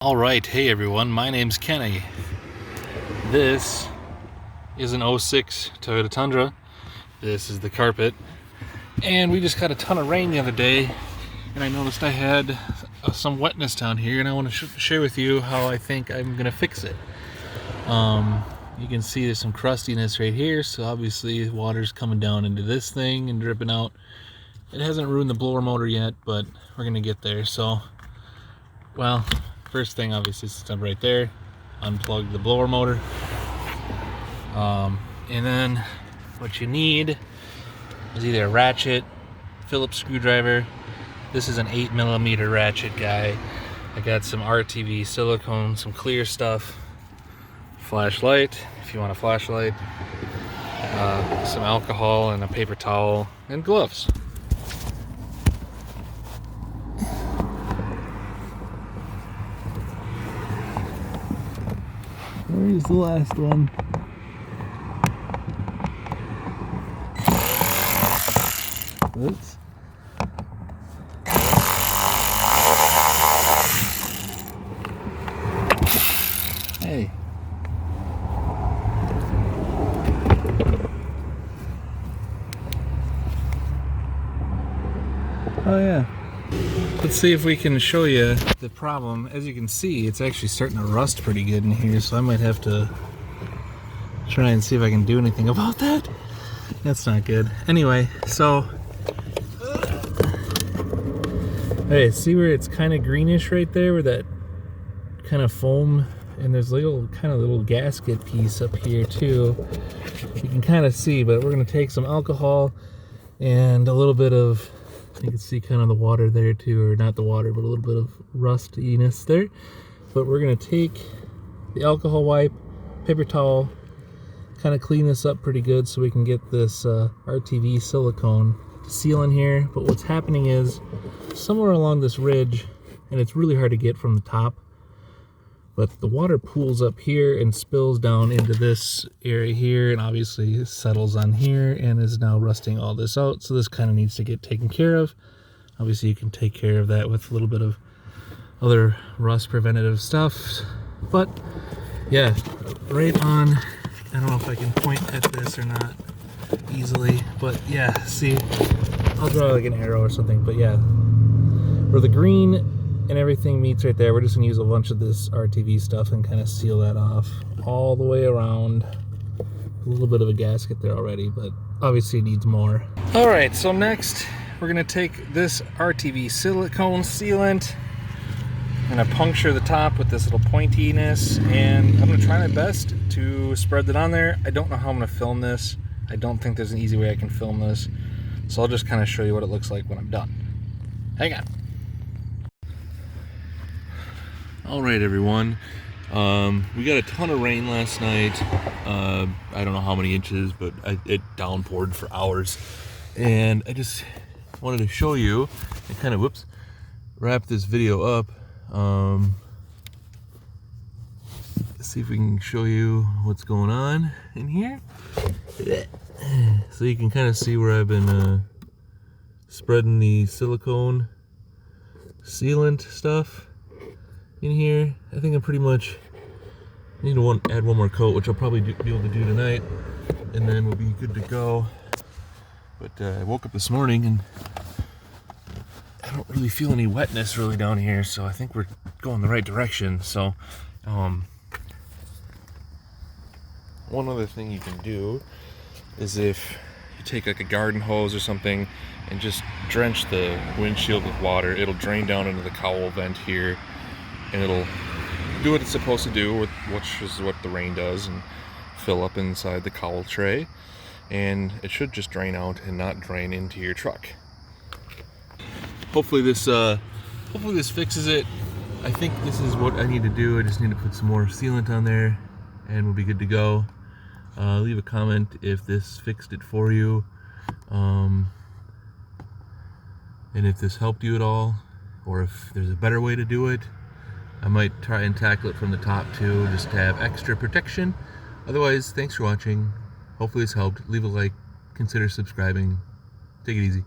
Alright, hey everyone, my name's Kenny. This is an '06 Toyota Tundra. This is the carpet. And we just got a ton of rain the other day, and I noticed I had some wetness down here, and I want to share with you how I think I'm going to fix it. You can see there's some crustiness right here, so obviously water's coming down into this thing and dripping out. It hasn't ruined the blower motor yet, but we're going to get there. So, well, first thing obviously is to step right there, unplug the blower motor, and then what you need is either a ratchet, Phillips screwdriver. This is an 8mm ratchet guy. I got some RTV silicone, some clear stuff, flashlight if you want a flashlight, some alcohol and a paper towel, and gloves. Where's the last one? Oops. Hey. Oh yeah. Let's see if we can show you the problem. As you can see, it's actually starting to rust pretty good in here, so I might have to try and see if I can do anything about that. That's not good. Anyway, so hey, see where it's kind of greenish right there, where that kind of foam, and there's a little gasket piece up here too. You can kind of see, but we're going to take some alcohol and a little bit of, you can see kind of the water there too, or not the water, but a little bit of rustiness there. But we're going to take the alcohol wipe, paper towel, kind of clean this up pretty good so we can get this RTV silicone to seal in here. But what's happening is somewhere along this ridge, and it's really hard to get from the top, but the water pools up here and spills down into this area here, and obviously settles on here and is now rusting all this out. So this kind of needs to get taken care of. Obviously you can take care of that with a little bit of other rust preventative stuff. But yeah, right on, I don't know if I can point at this or not easily, but yeah, see, I'll draw like an arrow or something, but yeah, where the green and everything meets right there, we're just gonna use a bunch of this RTV stuff and kind of seal that off all the way around. A little bit of a gasket there already, but obviously it needs more. All right, so next we're gonna take this RTV silicone sealant. I'm gonna puncture the top with this little pointiness, and I'm gonna try my best to spread that on there. I don't know how I'm gonna film this. I don't think there's an easy way I can film this, so I'll just kind of show you what it looks like when I'm done. Hang on. All right, everyone. We got a ton of rain last night. I don't know how many inches, but it downpoured for hours. And I just wanted to show you and kind of, wrap this video up. See if we can show you what's going on in here. So you can kind of see where I've been spreading the silicone sealant stuff in here. I think I'm pretty much need to add one more coat, which I'll probably be able to do tonight, and then we'll be good to go. But I woke up this morning and I don't really feel any wetness really down here, so I think we're going the right direction. So one other thing you can do is if you take like a garden hose or something and just drench the windshield with water, it'll drain down into the cowl vent here, and it'll do what it's supposed to do, which is what the rain does, and fill up inside the cowl tray, and it should just drain out and not drain into your truck. Hopefully this fixes it. I think this is what I need to do. I just need to put some more sealant on there and we'll be good to go. Leave a comment if this fixed it for you, and if this helped you at all, or if there's a better way to do it. I might try and tackle it from the top too, just to have extra protection. Otherwise, thanks for watching. Hopefully this helped. Leave a like, consider subscribing. Take it easy.